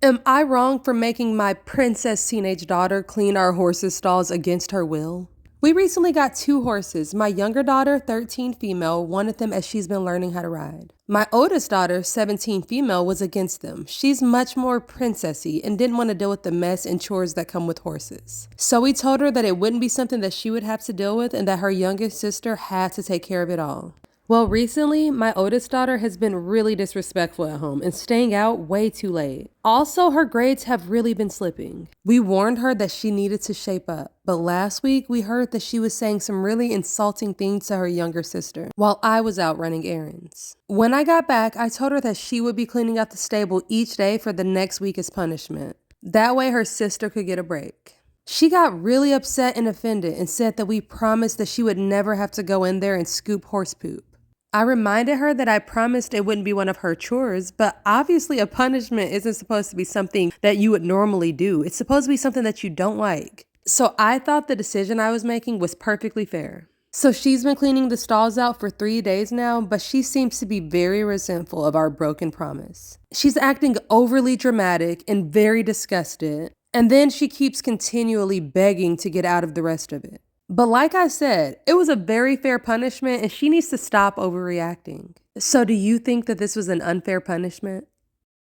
Am I wrong for making my princess teenage daughter clean our horses' stalls against her will? We recently got 2 horses. My younger daughter, 13 female, wanted them as she's been learning how to ride. My oldest daughter, 17 female, was against them. She's much more princessy and didn't want to deal with the mess and chores that come with horses. So we told her that it wouldn't be something that she would have to deal with and that her youngest sister had to take care of it all. Well, recently, my oldest daughter has been really disrespectful at home and staying out way too late. Also, her grades have really been slipping. We warned her that she needed to shape up, but last week we heard that she was saying some really insulting things to her younger sister while I was out running errands. When I got back, I told her that she would be cleaning out the stable each day for the next week as punishment. That way her sister could get a break. She got really upset and offended and said that we promised that she would never have to go in there and scoop horse poop. I reminded her that I promised it wouldn't be one of her chores, but obviously a punishment isn't supposed to be something that you would normally do. It's supposed to be something that you don't like. So I thought the decision I was making was perfectly fair. So she's been cleaning the stalls out for 3 days now, but she seems to be very resentful of our broken promise. She's acting overly dramatic and very disgusted, and then she keeps continually begging to get out of the rest of it. But like I said, it was a very fair punishment and she needs to stop overreacting. So do you think that this was an unfair punishment?